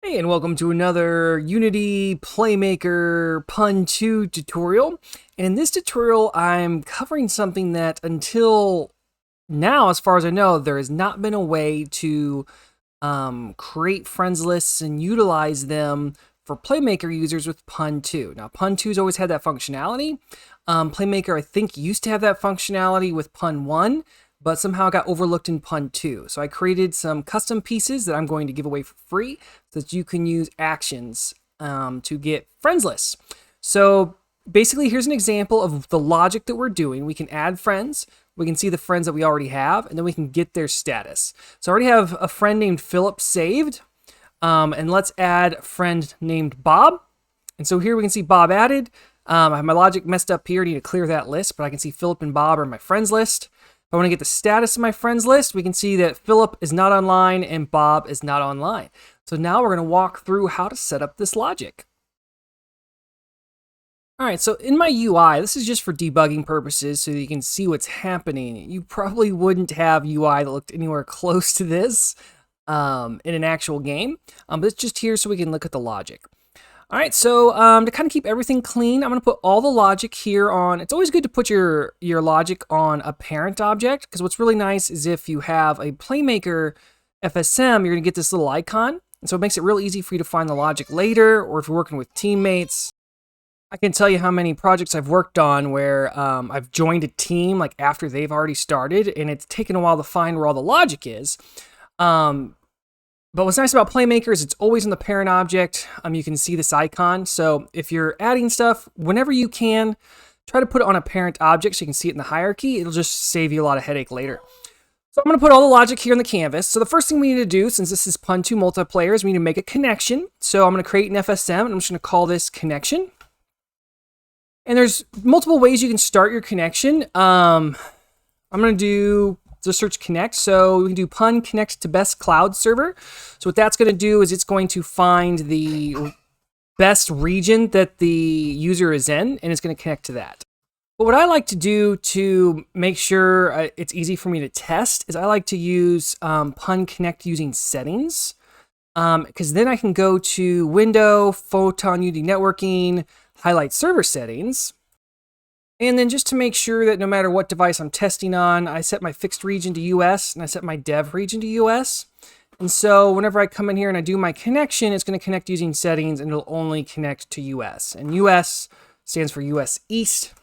Hey, and welcome to another Unity Playmaker Pun 2 tutorial. And in this tutorial, I'm covering something that until now, as far as I know, there has not been a way to create friends lists and utilize them for Playmaker users with Pun 2. Now, Pun 2's always had that functionality. Playmaker, I think, used to have that functionality with Pun 1, but somehow got overlooked in Pun 2. So I created some custom pieces that I'm going to give away for free so that you can use actions to get friends lists. So basically, here's an example of the logic that we're doing. We can add friends, we can see the friends that we already have, and then we can get their status. So I already have a friend named Philip saved, and let's add a friend named Bob. And so here we can see Bob added. I have my logic messed up here. I need to clear that list, but I can see Philip and Bob are in my friends list. If I want to get the status of my friends list, we can see that Philip is not online and Bob is not online. So now we're going to walk through how to set up this logic. All right, so in my UI, this is just for debugging purposes so that you can see what's happening. You probably wouldn't have UI that looked anywhere close to this in an actual game, but it's just here so we can look at the logic. All right, so to kind of keep everything clean, I'm going to put all the logic here on. It's always good to put your logic on a parent object, because what's really nice is if you have a Playmaker FSM, you're going to get this little icon. And so it makes it real easy for you to find the logic later, or if you're working with teammates. I can tell you how many projects I've worked on where I've joined a team like after they've already started, and it's taken a while to find where all the logic is. But what's nice about Playmaker is it's always in the parent object. You can see this icon. So if you're adding stuff, whenever you can, try to put it on a parent object so you can see it in the hierarchy. It'll just save you a lot of headache later. So I'm going to put all the logic here on the canvas. So the first thing we need to do, since this is Pun 2 multiplayer, is we need to make a connection. So I'm going to create an FSM, and I'm just going to call this connection. And there's multiple ways you can start your connection. I'm going to do the search connect. So we can do pun connect to best cloud server. So what that's going to do is it's going to find the best region that the user is in, and it's going to connect to that. But what I like to do to make sure it's easy for me to test is I like to use pun connect using settings, because then I can go to window, Photon Unity networking, highlight server settings. And then just to make sure that no matter what device I'm testing on, I set my fixed region to US and I set my dev region to US. And so whenever I come in here and I do my connection, it's going to connect using settings and it'll only connect to US. And US stands for US East.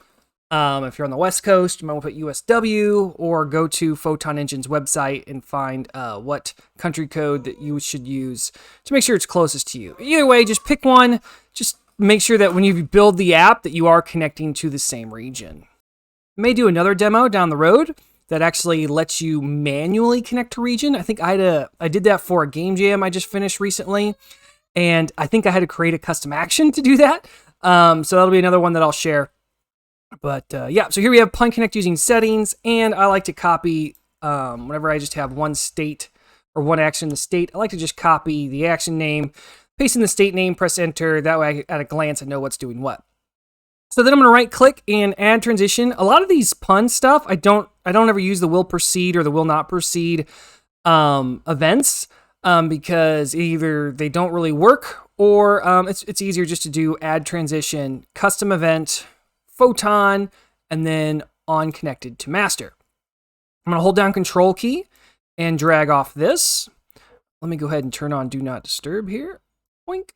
If you're on the West Coast, you might want to put USW or go to Photon Engine's website and find what country code that you should use to make sure it's closest to you. Either way, just pick one. Just make sure that when you build the app that you are connecting to the same region. I may do another demo down the road that actually lets you manually connect to region. I think I did that for a game jam I just finished recently, and I think I had to create a custom action to do that. So that'll be another one that I'll share. But yeah, so here we have pun connect using settings, and I like to copy whenever I just have one state or one action in the state. I like to just copy the action name, paste in the state name, press enter. That way, at a glance, I know what's doing what. So then I'm going to right click and add transition. A lot of these pun stuff, I don't ever use the will proceed or the will not proceed events because either they don't really work or it's easier just to do add transition, custom event, Photon, and then on connected to master. I'm going to hold down Control key and drag off this. Let me go ahead and turn on Do Not Disturb here. Boink.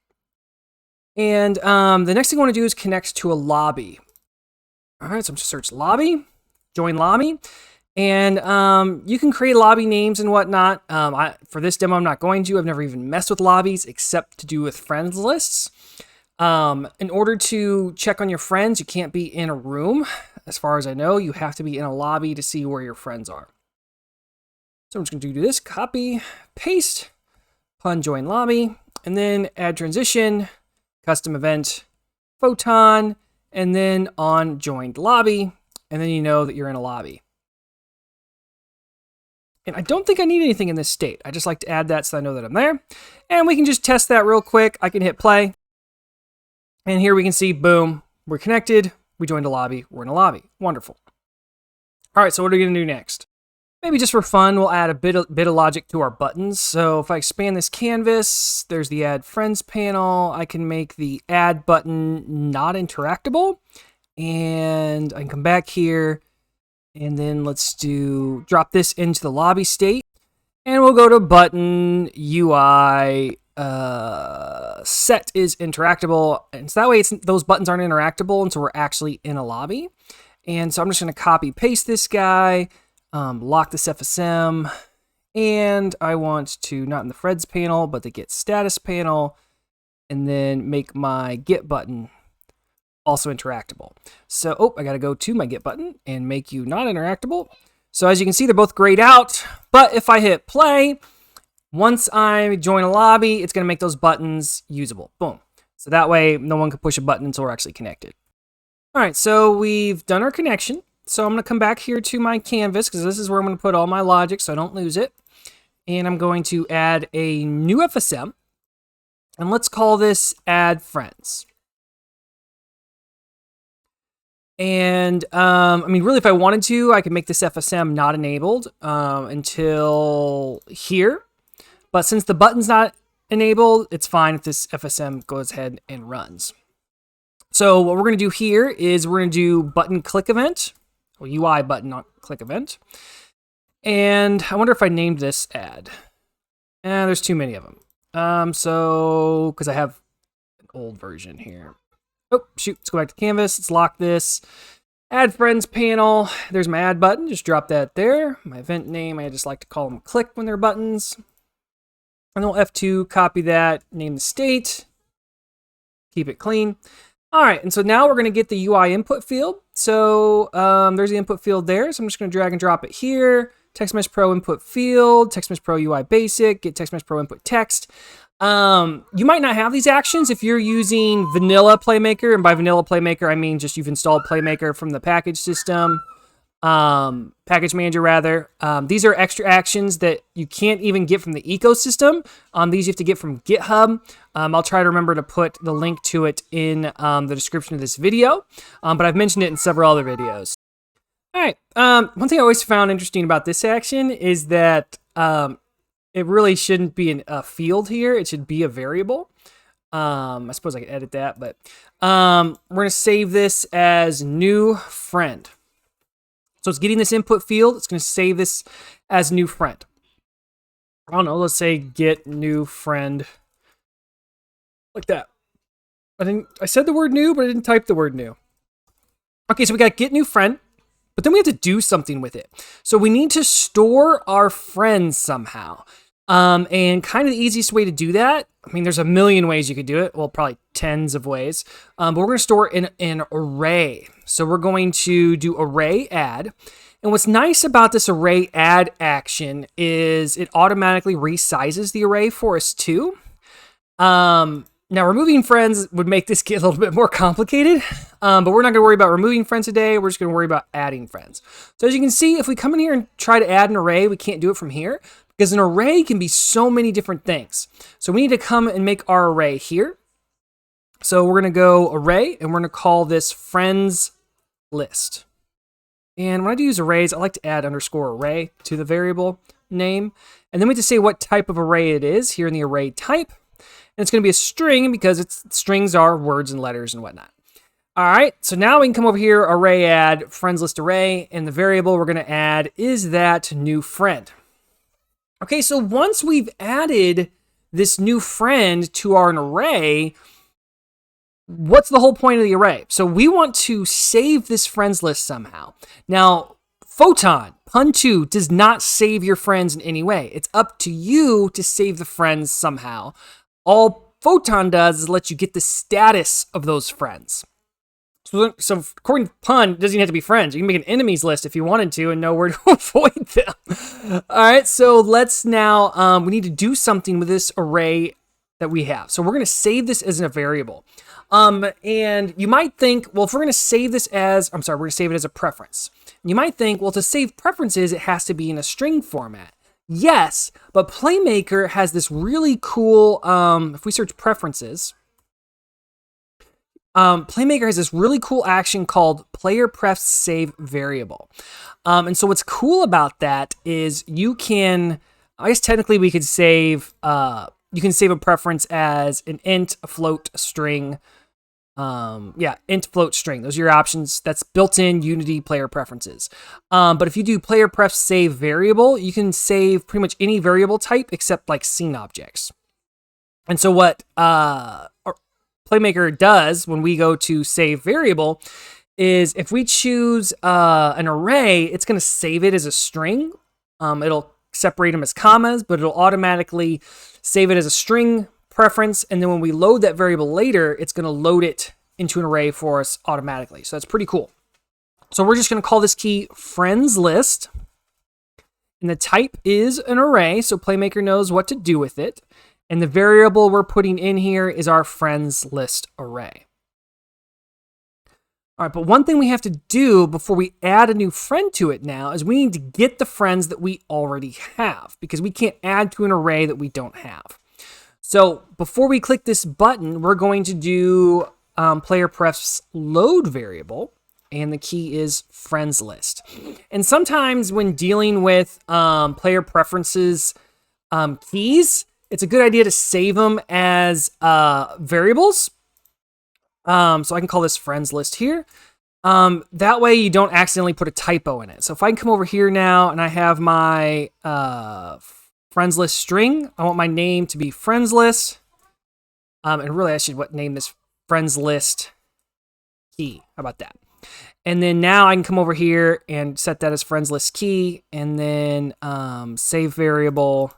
And the next thing I want to do is connect to a lobby. All right, so I'm just search lobby, join lobby, and you can create lobby names and whatnot. For this demo, I'm not going to. I've never even messed with lobbies except to do with friends lists. In order to check on your friends, you can't be in a room. As far as I know, you have to be in a lobby to see where your friends are. So I'm just going to do this, copy, paste, pun join lobby, and then add transition, custom event, Photon, and then on joined lobby, and then you know that you're in a lobby. And I don't think I need anything in this state. I just like to add that so I know that I'm there. And we can just test that real quick. I can hit play. And here we can see, boom, we're connected. We joined a lobby. We're in a lobby. Wonderful. All right, so what are we going to do next? Maybe just for fun, we'll add a bit of logic to our buttons. So if I expand this canvas, there's the Add Friends panel. I can make the Add button not interactable. And I can come back here, and then let's drop this into the lobby state. And we'll go to button UI set is interactable. And so that way those buttons aren't interactable until we're actually in a lobby. And so I'm just going to copy paste this guy. Lock this FSM, and I want to, not in the Friends panel, but the Get Status panel, and then make my Get button also interactable. So, I got to go to my Get button and make you not interactable. So as you can see, they're both grayed out, but if I hit play, once I join a lobby, it's going to make those buttons usable. Boom. So that way, no one can push a button until we're actually connected. All right, so we've done our connection. So I'm going to come back here to my canvas because this is where I'm going to put all my logic so I don't lose it. And I'm going to add a new FSM. And let's call this Add Friends. And I mean, really, if I wanted to, I could make this FSM not enabled until here. But since the button's not enabled, it's fine if this FSM goes ahead and runs. So what we're going to do here is we're going to do button click event. UI button, not click event. And I wonder if I named this add. There's too many of them. So, because I have an old version here. Oh, shoot, let's go back to canvas. Let's lock this. Add friends panel. There's my add button. Just drop that there. My event name, I just like to call them click when they're buttons. And then we'll F2, copy that, name the state. Keep it clean. All right, and so now we're going to get the UI input field. So there's the input field there. So I'm just going to drag and drop it here. TextMesh Pro input field, TextMesh Pro UI basic, get TextMesh Pro input text. You might not have these actions if you're using vanilla Playmaker. And by vanilla Playmaker, I mean just you've installed Playmaker from the package system, package manager rather. These are extra actions that you can't even get from the ecosystem. These you have to get from GitHub. I'll try to remember to put the link to it in the description of this video, but I've mentioned it in several other videos. All right, one thing I always found interesting about this action is that it really shouldn't be a field here. It should be a variable. I suppose I could edit that, but we're going to save this as new friend. So it's getting this input field. It's going to save this as new friend. I don't know. Let's say get new friend. Like that. I said the word new, but I didn't type the word new. Okay, so we got get new friend, but then we have to do something with it. So we need to store our friends somehow. And kind of the easiest way to do that, I mean, there's a million ways you could do it. Well, probably tens of ways. But we're going to store in an array. So we're going to do array add. And what's nice about this array add action is it automatically resizes the array for us too. Now, removing friends would make this get a little bit more complicated, but we're not going to worry about removing friends today. We're just going to worry about adding friends. So as you can see, if we come in here and try to add an array, we can't do it from here because an array can be so many different things. So we need to come and make our array here. So we're going to go array, and we're going to call this friends list. And when I do use arrays, I like to add underscore array to the variable name. And then we have to say what type of array it is here in the array type. And it's going to be a string because strings are words and letters and whatnot. All right, so now we can come over here, array add, friends list array, and the variable we're going to add is that new friend. Okay, so once we've added this new friend to our array, what's the whole point of the array? So we want to save this friends list somehow. Now, Photon, Pun2, does not save your friends in any way. It's up to you to save the friends somehow. All Photon does is let you get the status of those friends. So according to Pun, it doesn't even have to be friends. You can make an enemies list if you wanted to and know where to avoid them. All right, so let's now, we need to do something with this array that we have. So we're going to save this as a variable. And you might think, well, if we're going to save this as, we're going to save it as a preference. You might think, well, to save preferences, it has to be in a string format. Yes, but Playmaker has this really cool, if we search preferences, Playmaker has this really cool action called player prefs save variable. And so what's cool about that is you can, I guess technically we could save, you can save a preference as an int, a float, a string. Int, float, string. Those are your options. That's built in Unity player preferences. But if you do player pref save variable, you can save pretty much any variable type except like scene objects. And so what Playmaker does when we go to save variable is if we choose an array, it's going to save it as a string. It'll separate them as commas, but it'll automatically save it as a string preference. And then when we load that variable later, it's going to load it into an array for us automatically. So that's pretty cool. So we're just going to call this key friends list. And the type is an array, so Playmaker knows what to do with it. And the variable we're putting in here is our friends list array. All right, but one thing we have to do before we add a new friend to it now is we need to get the friends that we already have, because we can't add to an array that we don't have. So before we click this button, we're going to do player prefs load variable, and the key is friends list. And sometimes when dealing with player preferences keys, it's a good idea to save them as variables. So I can call this friends list here. That way you don't accidentally put a typo in it. So if I can come over here now and I have my friends list string, I want my name to be friends list. And really I should name this friends list key. How about that? And then now I can come over here and set that as friends list key, and then save variable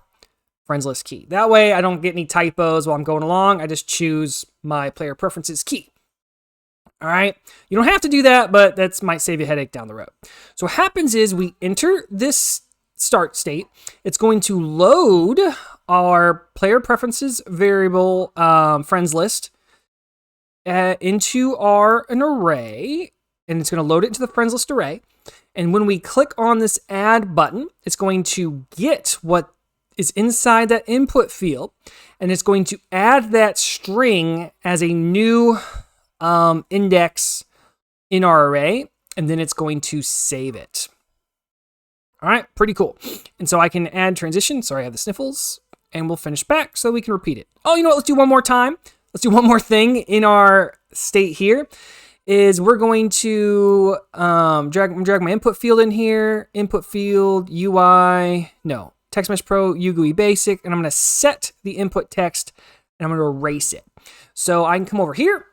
friends list key. That way I don't get any typos while I'm going along. I just choose my player preferences key. All right. You don't have to do that, but that might save you a headache down the road. So what happens is we enter this start state. It's going to load our player preferences variable friends list into an array, and it's going to load it into the friends list array. And when we click on this add button, it's going to get what is inside that input field, and it's going to add that string as a new index in our array, and then it's going to save it. All right, pretty cool. And so I can add transition. Sorry, I have the sniffles, and we'll finish back so we can repeat it. Oh, you know what? Let's do one more time. Let's do one more thing in our state here. Is we're going to drag my input field in here. Input field UI Text Mesh Pro UGUI Basic, and I'm going to set the input text, and I'm going to erase it. So I can come over here.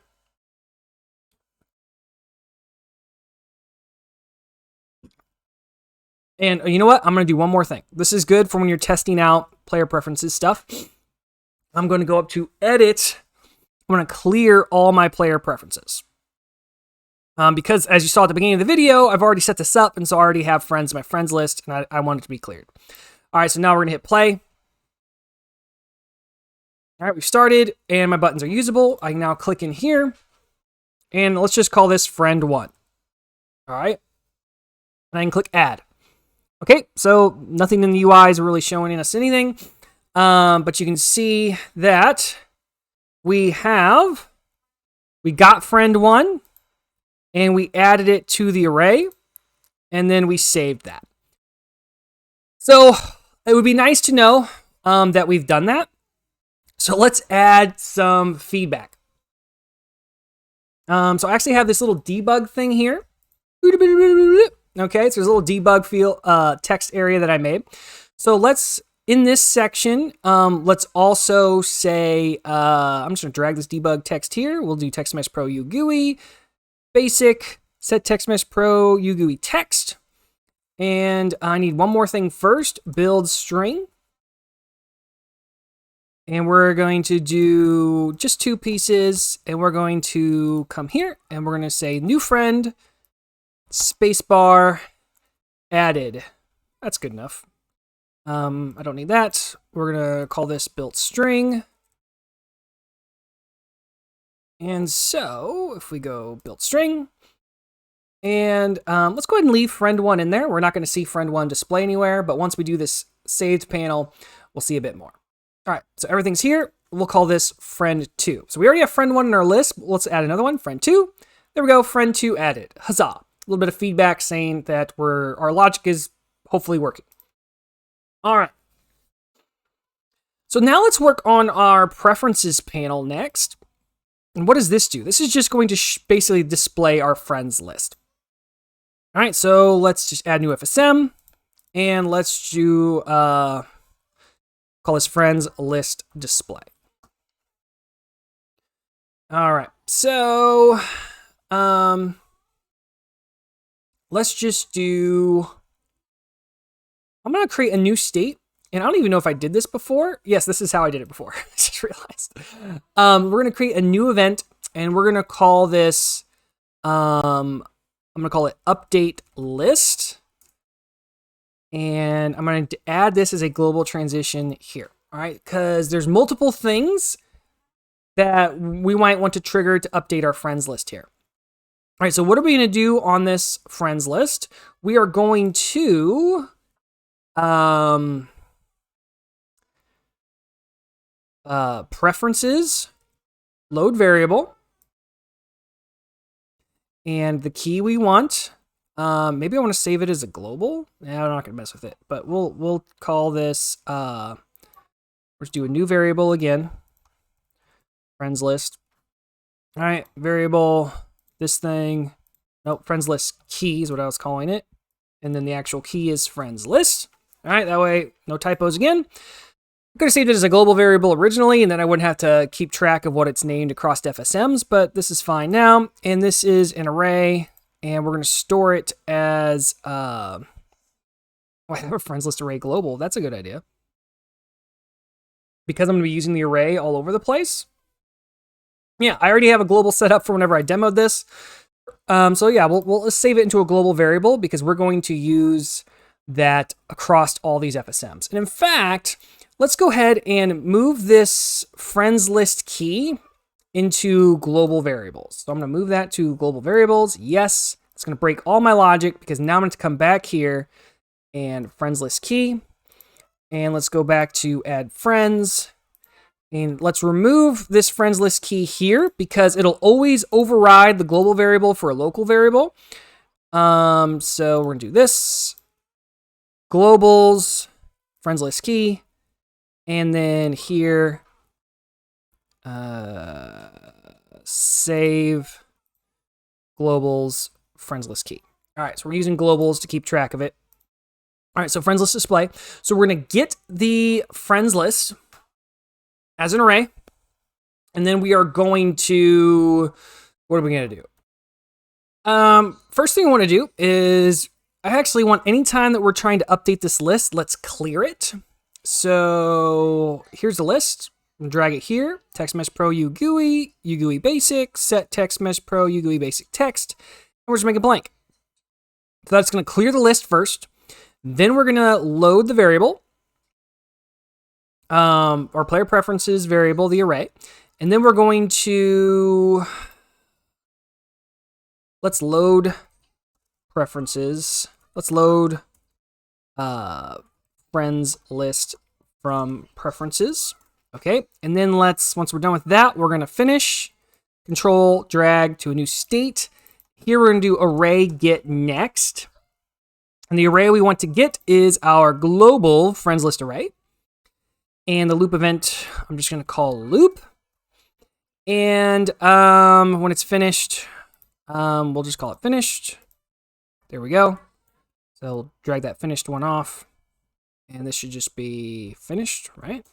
And you know what? I'm going to do one more thing. This is good for when you're testing out player preferences stuff. I'm going to go up to Edit. I'm going to clear all my player preferences. Because as you saw at the beginning of the video, I've already set this up, and so I already have friends in my friends list, and I want it to be cleared. All right, so now we're going to hit play. All right, we've started, and my buttons are usable. I can now click in here, and let's just call this friend 1. All right, and I can click add. Okay, so nothing in the UI is really showing us anything, but you can see that we got friend 1, and we added it to the array, and then we saved that. So it would be nice to know that we've done that. So let's add some feedback. So I actually have this little debug thing here. Okay, so there's a little debug field text area that I made. So let's, in this section, let's also say, I'm just going to drag this debug text here. We'll do Text Mesh Pro UGUI Basic, set Text Mesh Pro UGUI text. And I need one more thing first, build string. And we're going to do just 2 pieces, and we're going to come here, and we're going to say new friend, spacebar, added. That's good enough. I don't need that. We're going to call this built string. And so if we go built string, and let's go ahead and leave friend 1 in there. We're not going to see friend 1 display anywhere, but once we do this saved panel, we'll see a bit more. All right, so everything's here. we'll call this friend 2. So we already have friend 1 in our list. Let's add another one, friend 2. There we go, friend 2 added. Huzzah. A little bit of feedback saying that our logic is hopefully working. All right. So now let's work on our preferences panel next. And what does this do? This is just going to basically display our friends list. All right, so let's just add new FSM. And let's do, call this friends list display. All right, so let's just do, I'm going to create a new state. And I don't even know if I did this before. Yes, this is how I did it before. I just realized. We're going to create a new event, and we're going to call this, I'm going to call it update list. And I'm going to add this as a global transition here. All right, because there's multiple things that we might want to trigger to update our friends list here. All right, so what are we going to do on this friends list? We are going to, preferences, load variable, and the key we want. Maybe I want to save it as a global. Yeah, I'm not gonna mess with it, but we'll call this. Let's do a new variable again. Friends list. All right, variable. This thing. Nope, friends list key is what I was calling it, and then the actual key is friends list. All right, that way no typos again. I could have saved it as a global variable originally, and then I wouldn't have to keep track of what it's named across FSMs, but this is fine now. And this is an array, and we're going to store it as, I have a friends list array global. That's a good idea. Because I'm going to be using the array all over the place. Yeah, I already have a global set up for whenever I demoed this. So yeah, we'll save it into a global variable because we're going to use that across all these FSMs. And in fact, let's go ahead and move this friends list key into global variables. So I'm going to move that to global variables. Yes, it's going to break all my logic because now I'm going to come back here and friends list key. And let's go back to add friends. And let's remove this friends list key here because it'll always override the global variable for a local variable. So we're going to do this. Globals, friends list key. And then here, save globals friends list key. All right, so we're using globals to keep track of it. All right, so friends list display. So we're going to get the friends list as an array, and then we are going to, what are we going to do? First thing I want to do is I actually want anytime that we're trying to update this list, let's clear it. So here's the list. I'm gonna drag it here. Text Mesh Pro UGUI, UGUI Basic, set Text Mesh Pro UGUI Basic Text, and we're just make it blank. So that's gonna clear the list first. Then we're gonna load the variable, our player preferences variable, the array, and then we're going to let's load preferences. Let's load friends list from preferences. Okay, and then once we're done with that, we're gonna finish, control drag to a new state. Here we're gonna do array get next. And the array we want to get is our global friends list array. And the loop event, I'm just gonna call loop. And when it's finished, we'll just call it finished. There we go. So we'll drag that finished one off. And this should just be finished, right?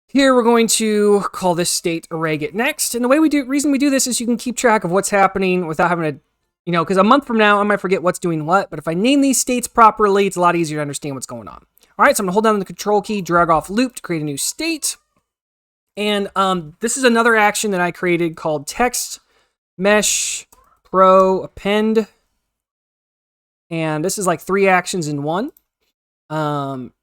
Here we're going to call this state array get next. And the reason we do this is you can keep track of what's happening without having to, because a month from now I might forget what's doing what. But if I name these states properly, it's a lot easier to understand what's going on. All right, so I'm gonna hold down the control key, drag off loop to create a new state. And this is another action that I created called text mesh pro append. And this is like 3 actions in one.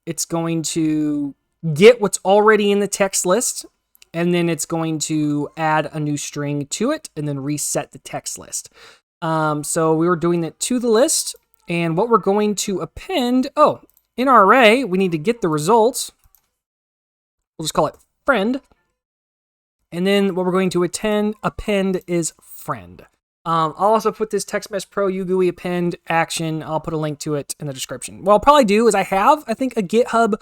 It's going to get what's already in the text list, and then it's going to add a new string to it, and then reset the text list. So we were doing that to the list, and what we're going to append, in our array, we need to get the results. We'll just call it friend. And then what we're going to append is friend. I'll also put this TextMesh Pro UGUI append action. I'll put a link to it in the description. What I'll probably do is I think, a GitHub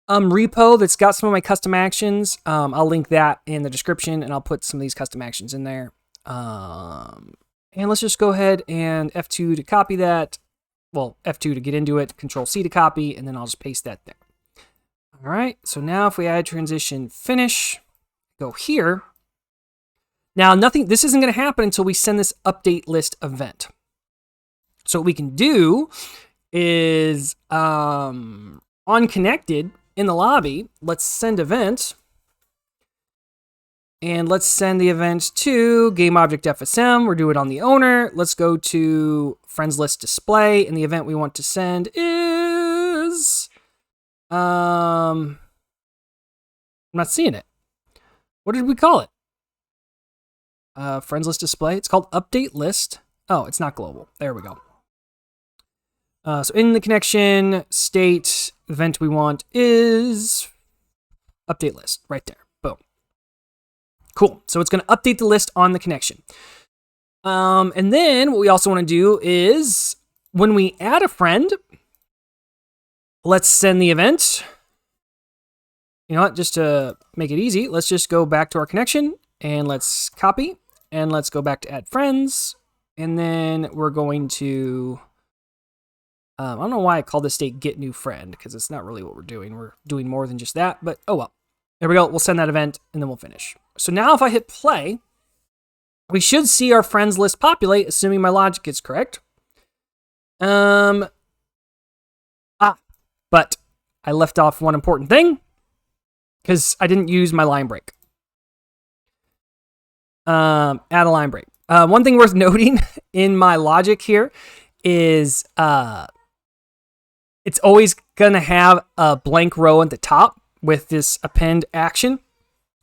repo that's got some of my custom actions. I'll link that in the description, and I'll put some of these custom actions in there. And let's just go ahead and F2 to copy that. Well, F2 to get into it, Control-C to copy, and then I'll just paste that there. All right, so now if we add transition finish, go here. Now, this isn't going to happen until we send this update list event. So what we can do is on connected in the lobby, let's send event. And let's send the event to GameObjectFSM. We're doing it on the owner. Let's go to friends list display. And the event we want to send is... I'm not seeing it. What did we call it? Friends list display. It's called update list. Oh, it's not global. There we go. So in the connection state, event we want is update list right there. Boom. Cool. So it's going to update the list on the connection. And then what we also want to do is when we add a friend, let's send the event. You know what? Just to make it easy, let's just go back to our connection and let's copy and let's go back to add friends. And then we're going to, I don't know why I called this state get new friend, because it's not really what we're doing. We're doing more than just that, but oh well. There we go. We'll send that event and then we'll finish. So now if I hit play, we should see our friends list populate, assuming my logic is correct. But I left off one important thing because I didn't use my line break. Add a line break. One thing worth noting in my logic here is it's always going to have a blank row at the top with this append action.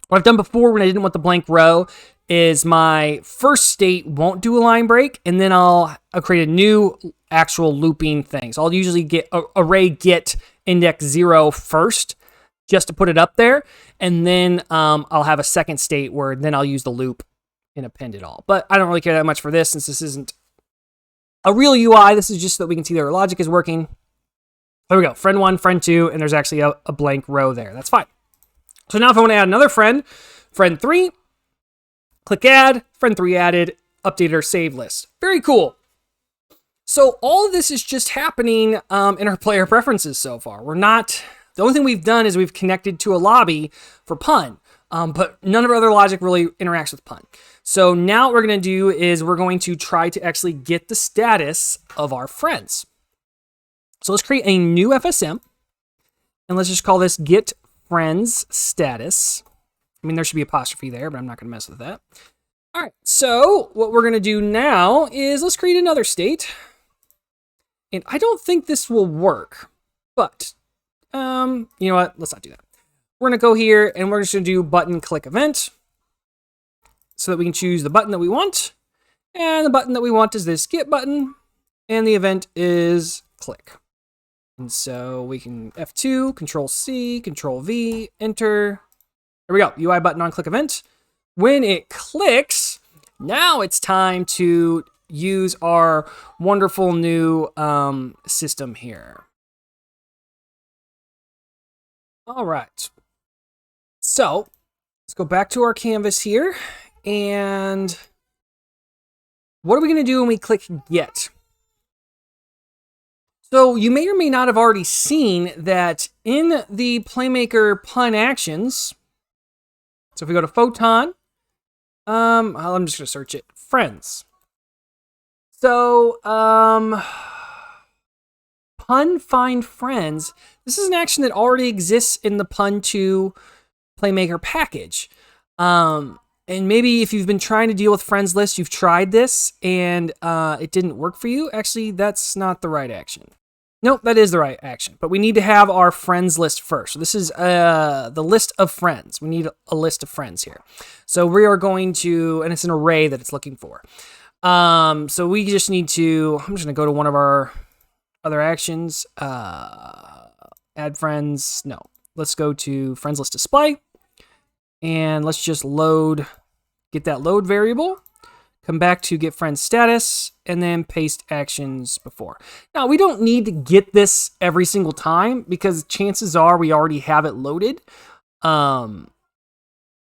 What I've done before when I didn't want the blank row is my first state won't do a line break, and then I'll create a new actual looping thing. So I'll usually get array get index 0 first just to put it up there, and then I'll have a second state where then I'll use the loop and append it all. But I don't really care that much for this since this isn't a real UI. This is just so that we can see that our logic is working. There we go, friend 1, friend 2, and there's actually a blank row there. That's fine. So now if I want to add another friend, friend 3, click add, friend 3 added, updated our save list. Very cool. So all of this is just happening in our player preferences so far. The only thing we've done is we've connected to a lobby for pun, but none of our other logic really interacts with pun. So now what we're going to do is we're going to try to actually get the status of our friends. So let's create a new FSM, and let's just call this get friends status. I mean, there should be apostrophe there, but I'm not going to mess with that. All right, so what we're going to do now is let's create another state. And I don't think this will work, but you know what? Let's not do that. We're going to go here, and we're just going to do button click event so that we can choose the button that we want. And the button that we want is this get button, and the event is click. And so we can F2, Control-C, Control-V, enter. There we go, UI button on click event. When it clicks, now it's time to use our wonderful new system here. All right. So let's go back to our canvas here. And what are we going to do when we click get? So you may or may not have already seen that in the Playmaker pun actions, so if we go to Photon, I'm just going to search it, friends. So, pun find friends, this is an action that already exists in the Pun2 Playmaker package. And maybe if you've been trying to deal with friends list, you've tried this and it didn't work for you. Actually, that's not the right action. Nope, that is the right action, but we need to have our friends list first. So this is the list of friends. We need a list of friends here. So we are going to, and it's an array that it's looking for. So we just need to, I'm just going to go to one of our other actions. Add friends. No, let's go to friends list display, and let's just get that load variable, come back to get friend status, and then paste actions before. Now, we don't need to get this every single time because chances are we already have it loaded.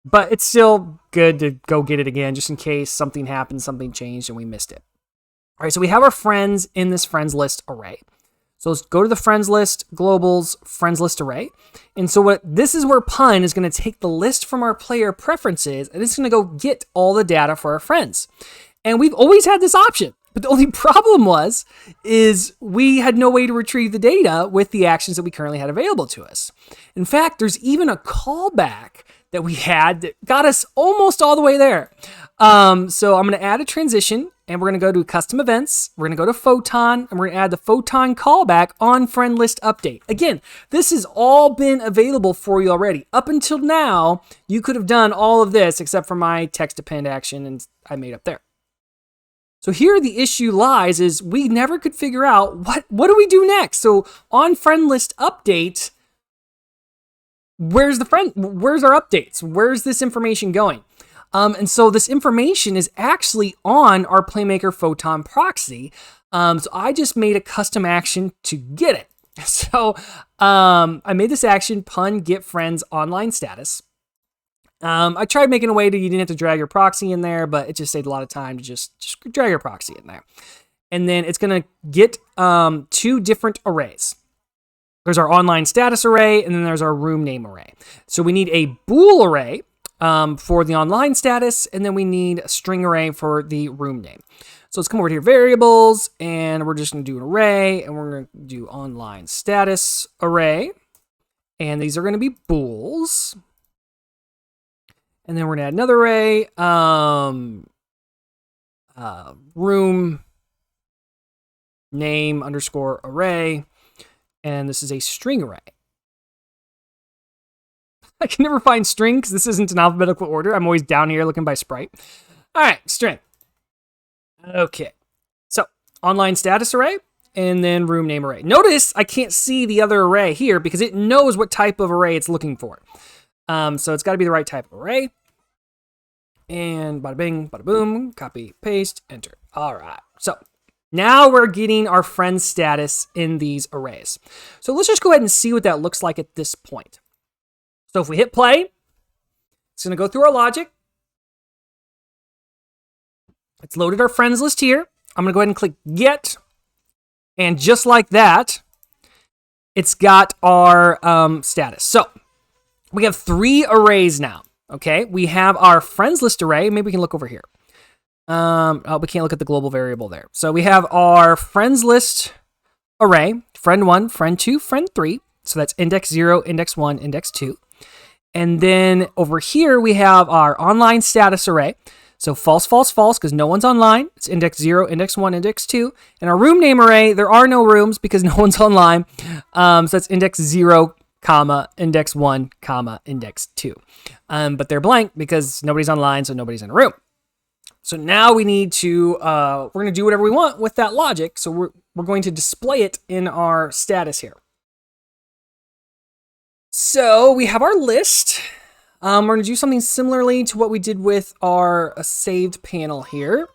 But it's still good to go get it again just in case something happened, something changed, and we missed it. All right, so we have our friends in this friends list array. So let's go to the friends list, globals, friends list array. And so this is where Pun is going to take the list from our player preferences, and it's going to go get all the data for our friends. And we've always had this option. But the only problem is we had no way to retrieve the data with the actions that we currently had available to us. In fact, there's even a callback that we had that got us almost all the way there. So I'm going to add a transition, and we're going to go to custom events. We're going to go to Photon, and we're going to add the Photon callback on friend list update. Again, this has all been available for you already. Up until now, you could have done all of this except for my text append action and I made up there. So here the issue lies is we never could figure out what do we do next? So on friend list update, where's our updates? Where's this information going? And so this information is actually on our Playmaker Photon proxy. So I just made a custom action to get it. So I made this action, pun get friends online status. I tried making a way that you didn't have to drag your proxy in there, but it just saved a lot of time to just drag your proxy in there. And then it's going to get 2 different arrays. There's our online status array, and then there's our room name array. So we need a bool array for the online status, and then we need a string array for the room name. So let's come over here, variables, and we're just going to do an array, and we're going to do online status array. And these are going to be bools. And then we're going to add another array, room name underscore array. And this is a string array. I can never find string because this isn't in alphabetical order. I'm always down here looking by sprite. All right, string. Okay, so online status array and then room name array. Notice I can't see the other array here because it knows what type of array it's looking for. So it's got to be the right type of array. And bada bing, bada boom, copy, paste, enter. All right, so now we're getting our friend status in these arrays. So let's just go ahead and see what that looks like at this point. So if we hit play, it's going to go through our logic. It's loaded our friends list here. I'm going to go ahead and click get. And just like that, it's got our status. So we have 3 arrays now. Okay, we have our friends list array. Maybe we can look over here. Oh, we can't look at the global variable there. So we have our friends list array, friend 1, friend 2, friend 3. So that's index 0, index 1, index 2. And then over here, we have our online status array. So false, false, false, because no one's online. It's index 0, index 1, index 2. And our room name array, there are no rooms because no one's online. So that's index 0, comma, index 1, comma, index 2. But they're blank because nobody's online, so nobody's in a room. So now we need to, we're going to do whatever we want with that logic. So we're going to display it in our status here. So we have our list. We're going to do something similarly to what we did with our saved panel here.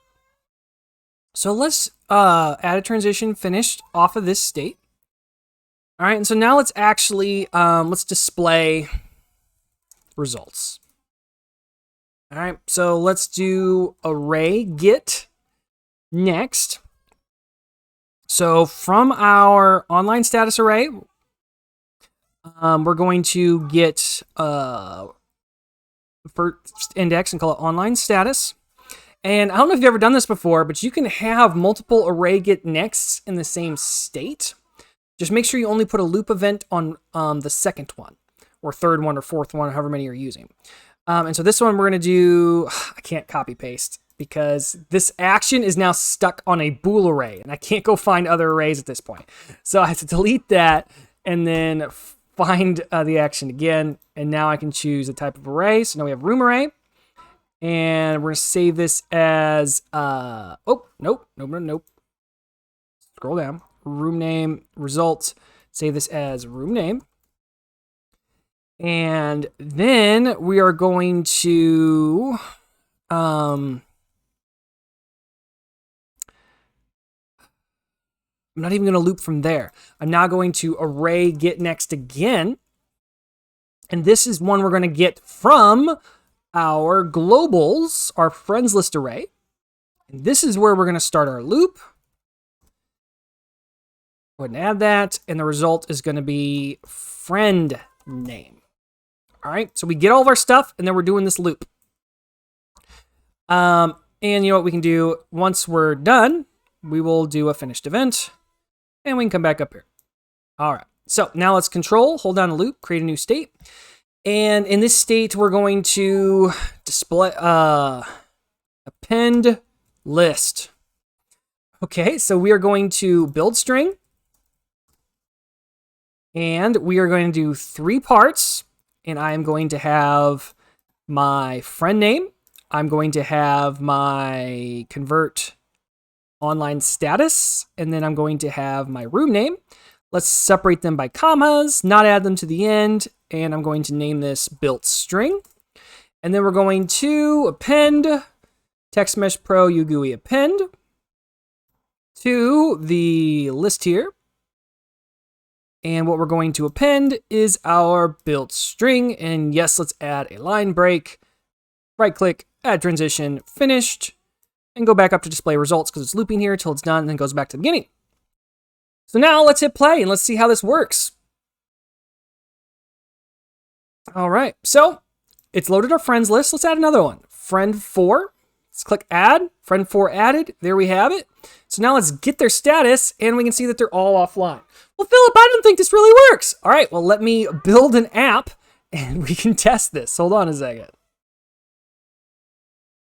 So let's add a transition finished off of this state. All right, and so now let's actually, let's display results. All right, so let's do array get next. So from our online status array, we're going to get first index and call it online status. And I don't know if you've ever done this before, but you can have multiple array get nexts in the same state. Just make sure you only put a loop event on the second one, or third one, or fourth one, however many you're using. And so this one we're going to do, I can't copy paste because this action is now stuck on a bool array, and I can't go find other arrays at this point. So I have to delete that and then find the action again. And now I can choose the type of array. So now we have room array. And we're going to save this as, oh, nope. Scroll down. Room name, result. Save this as room name. And then we are going to, I'm not even going to loop from there. I'm now going to array get next again. And this is one we're going to get from our globals, our friends list array. And this is where we're going to start our loop. Go ahead and add that. And the result is going to be friend name. All right. So we get all of our stuff and then we're doing this loop. And you know what we can do once we're done, we will do a finished event and we can come back up here. All right. So now let's control, hold down a loop, create a new state. And in this state, we're going to display, append list. Okay, so we are going to build string. And we are going to do 3 parts. And I am going to have my friend name. I'm going to have my convert online status. And then I'm going to have my room name. Let's separate them by commas, not add them to the end. And I'm going to name this built string. And then we're going to append text mesh pro UGUI append to the list here. And what we're going to append is our built string. And yes, let's add a line break, right click, add transition, finished, and go back up to display results because it's looping here until it's done and then goes back to the beginning. So now let's hit play and let's see how this works. All right, so it's loaded our friends list. Let's add another one. Friend 4. Let's click add. Friend 4 added. There we have it. So now let's get their status and we can see that they're all offline. Well, Philip, I don't think this really works. All right, well, let me build an app and we can test this. Hold on a second.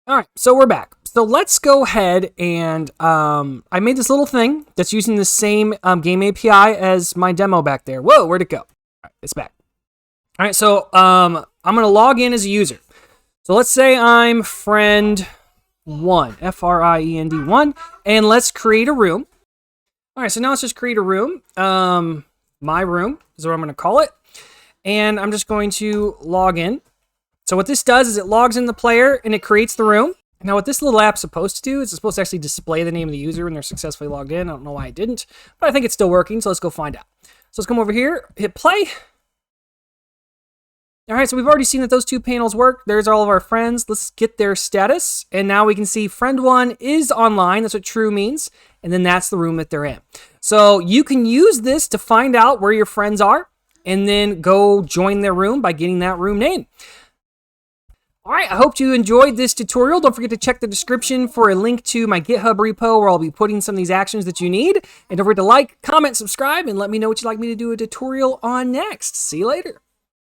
All right, so we're back. So let's go ahead and I made this little thing that's using the same game API as my demo back there. Whoa, where'd it go? All right, it's back. All right, so I'm going to log in as a user. So let's say I'm friend 1, friend 1, and let's create a room. All right, so now let's just create a room. My room is what I'm going to call it. And I'm just going to log in. So what this does is it logs in the player and it creates the room. Now what this little app's supposed to do is it's supposed to actually display the name of the user when they're successfully logged in. I don't know why it didn't, but I think it's still working, so let's go find out. So let's come over here, hit play. All right, so we've already seen that those 2 panels work. There's all of our friends. Let's get their status. And now we can see friend 1 is online. That's what true means. And then that's the room that they're in. So you can use this to find out where your friends are and then go join their room by getting that room name. All right, I hope you enjoyed this tutorial. Don't forget to check the description for a link to my GitHub repo where I'll be putting some of these actions that you need. And don't forget to like, comment, subscribe, and let me know what you'd like me to do a tutorial on next. See you later.